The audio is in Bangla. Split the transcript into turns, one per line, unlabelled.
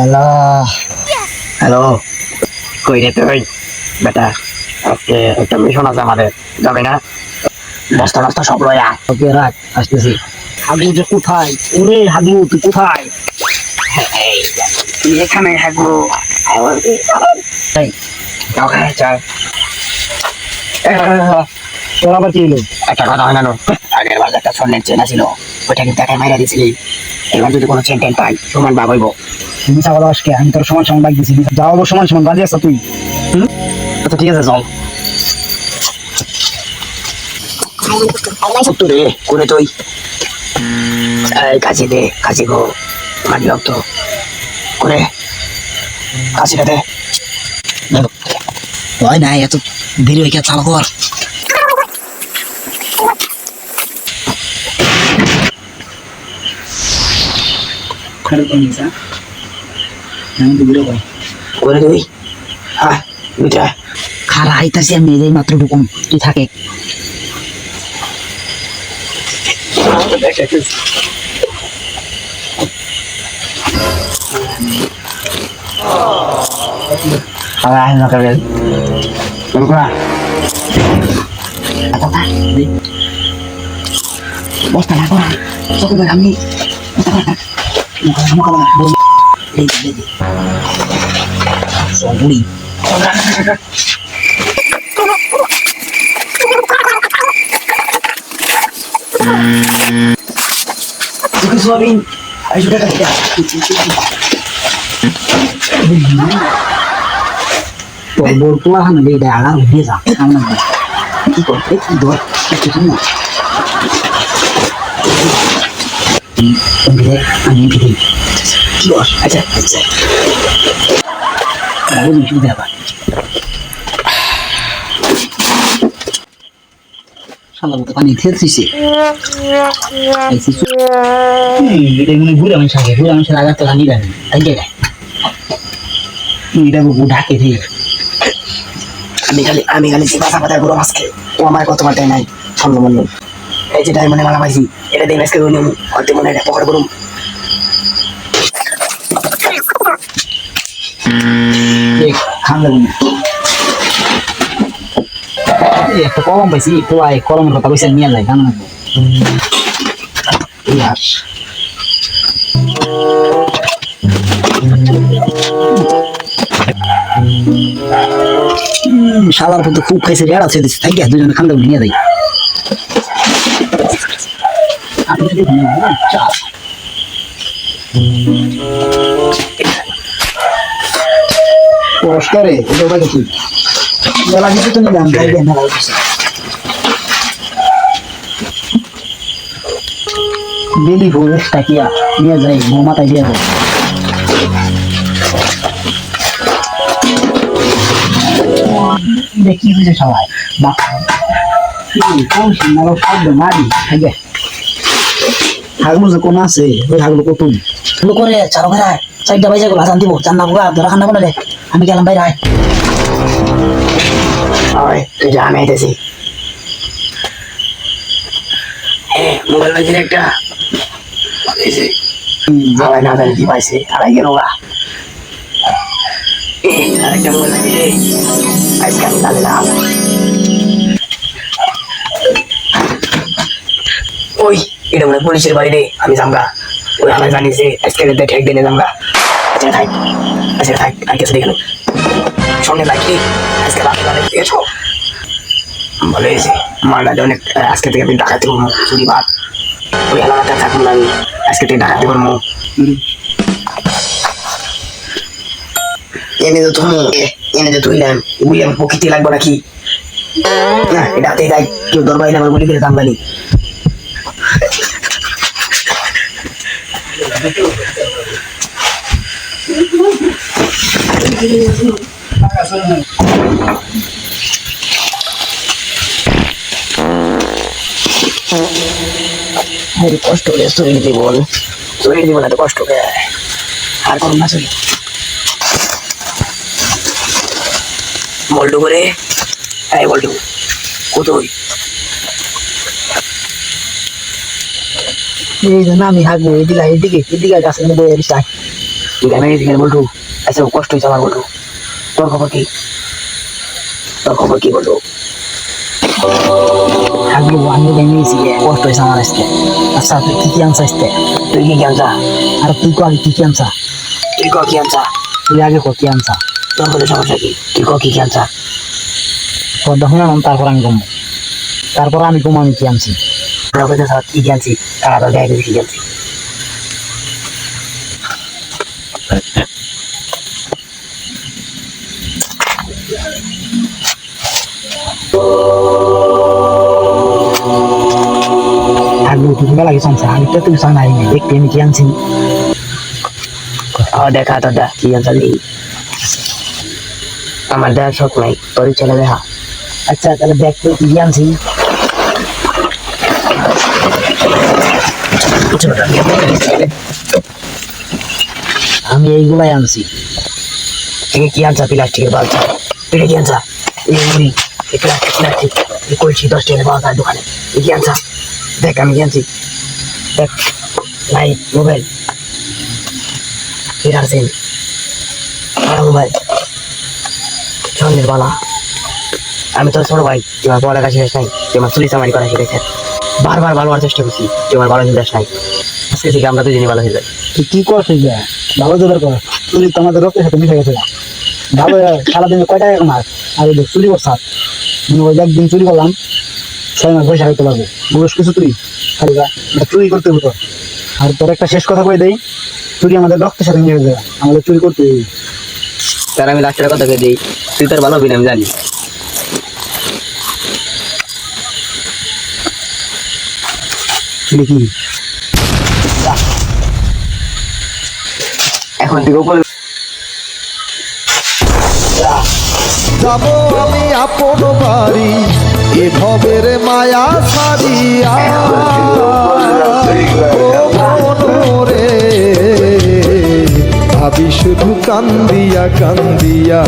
হ্যালো
হ্যালো, কই রে তুই বেটা? আজকে একটা মিশন আছে আমাদের, যাবে না? বস্তা টস্তা সব লয়া।
ওকে রাখ, আসতেছি। হাগু যে কোথায়? ওরে হাগু তুই কোথায়?
এই, তুই এখানে হাগু।
এই,
ওখানে চল।
তোর আবার কি হলো?
একটা কথা হয় না, আগের বার একটা স্বর্ণের চেন ছিল, ওইটা কিন্তু একাই মাইরা দিছিলি। এবার যদি কোনো চেন টেন পাই, সমান ভাগ হইব।
মিশা বলো আজকে আমি তোর সমান সমান বাগিয়েছি। যাওয়াবো সমান সমান বাজি আছো তুই।
আচ্ছা ঠিক আছে, চল। রে করে তুই কাশি দে, কাশি গো, মাটি রক্ত করে কাশিটা দে।
ভয় নাই, এত দেরি হয়ে চালু কর।
করে তুই হ্যাঁ দুইটা
খারা আইতাছি আমি, এই মাত্র ঢুকুম, তুই থাকে। বস্তা না করা চোখে আমি বুড়ি সোয়াবিন তোর হান বেড়ে আগার উঠে যা কি করতে কি দর কিছু না আমি ফিরি কি বস। আচ্ছা আচ্ছা সুবিধা আবার সালাম তো পানি থেছিস এটা মনে ঘুরে মানুষ আগে ঘুরে মানুষের আঘাত তো জানি জানি তাই কে এটা ঢাকে দিয়ে
আমি খালি বাসা পাতায় গুঁড়ো মাছ খেয়ে ও আমার কত মাথায় নাই সামনে মনে এই যে ডায়মন্ডে মালা পাইছি এটা দিয়ে মাছকে গুলো হয়তো মনে হয় পকড় করুম।
খান্দার একটা কলম পাইছি তো কলমের কথা কইছে নিয়ে যায় কেমন শালার কিন্তু খুব খাইছে রেড়া ছেড়ে দিচ্ছে তাই দুজনে খান্দা নিয়ে যাই পুরস্কারে এটা কি মেলা কিছু তো নিলাম মেলা বেলি ভোরের টাকিয়া নিয়ে যাই মাথায় দিয়ে যায় দেখি বুঝে সবাই মারি থাকে হাগলো যে কোন আছে ওই হাগলো কতুন করে চারো ঘেরায় চারটা বাইজা গুলো আসান দিব চান্না বুড়া ধরা খান্না বলে আমি গেলাম বাইরে
তুই যা আমি আইতেছি। হ্যাঁ মোবাইল পাইছি একটা সবাই না জানি কি পাইছে আড়াই গেল আরেকটা মোবাইল পাইছি আজকে আমি জানলাম ওই এটা মানে পুলিশের বাড়ি রে আমি জামগা ওই আমার জানি যে আজকে ঠেক দিনে জামগা। আচ্ছা থাক আর কিছু দেখে সঙ্গে লাগি আজকে দিয়েছো বলে মালটা অনেক আজকে থেকে আমি ডাকাতি করবো চুরি ভাত ওই এলাকাটা থাকুন আমি আজকে থেকে ডাকাতি করবো এনে যে তুই নেন ওগুলি আমার প্রকৃতি লাগবো নাকি না এটাতে যাই কেউ দরবাই না আমার বলি করে জানবানি কষ্ট করে শরীর জীবন এত কষ্ট করে আর করুন না শরীর বল্টু করে এই বল্টু কোথায়
এই জন্য আমি হাঁকবো এদিকে গাছের মধ্যে
তুই গ্রামে গেছি কেন বলটু? আচ্ছা কষ্ট হয়েছে আমার বলটু। তোর খবর কি? তোর খবর কি বলটু?
থাকবো আমি ভেঙে গেছি কষ্ট হয়েছে আমার আসতে। আচ্ছা তুই কি আনছা আসতে?
তুই কি আনছা?
আর তুই কো আগে কি আনছা?
তুই কি আনছা?
তুই আগে কো কি আনছা?
তোর কোনো সমস্যা কি? তুই কি আনছা?
কথা শুনে তারপর আমি কমবো, তারপর আমি কমবো আমি কি আনছি।
কি আনছি? তারা তো দেখা কি আনছি।
থাকবো তুই মেলা কিছু আনছা, আমি তো তুই জানাই না দেখতে আমি কি আনছি।
দেখা তোর দা কি আনছি। আমার দেখার শখ নাই, তোরই ছেলে দেখা।
আচ্ছা তাহলে দেখ তুই কি আনছি। আমি এইগুলাই আনছি।
তুমি কি আনছা? প্লাস্টিকের বালছা। এটা কি আনছা? এই মুড়ি, এই প্লাস্টিক, এই কলসি 10 টাকা পাওয়া যায় দোকানে। এই কি আনছা? দেখ আমি কি আনছি। দেখ লাইট, মোবাইল, ফিরার সেল, মোবাইল, স্বর্ণের বালা। আমি তোর ছোট ভাই, তোমার পড়ালেখা শেষ নাই, তোমার চুরি চামারি করা শিখেছে। বারবার ভালো হওয়ার চেষ্টা করছি, তোমার ভালো হয়ে যাস নাই। আজকে থেকে আমরা দুজনই ভালো হয়ে যাই।
তুই কি করছিস ভালো জোগাড় কর, চুরি তো আমাদের রক্তের সাথে মিশে গেছে। ভালো সারাদিনে কয় টাকা কমাস আর চুরি করছাস। ওই একদিন চুরি করলাম 6 মাস পয়সা খাইতে পারবো। বলিস কিছু তুই খালি চুরি করতে হতো। আর তোর একটা শেষ কথা কই দেই, চুরি আমাদের রক্তের সাথে মিশে যায়, আমাদের চুরি করতে হবে।
তার আমি লাস্টের কথা কে দিই, তুই তোর ভালো হবি না আমি জানি।
কি
এখন থেকে উপরে
যাবো আমি আপন বাড়ি, এ ভবের মায়া সারিয়া রে, ভাবি শুধু কান্দিয়া কান্দিয়া।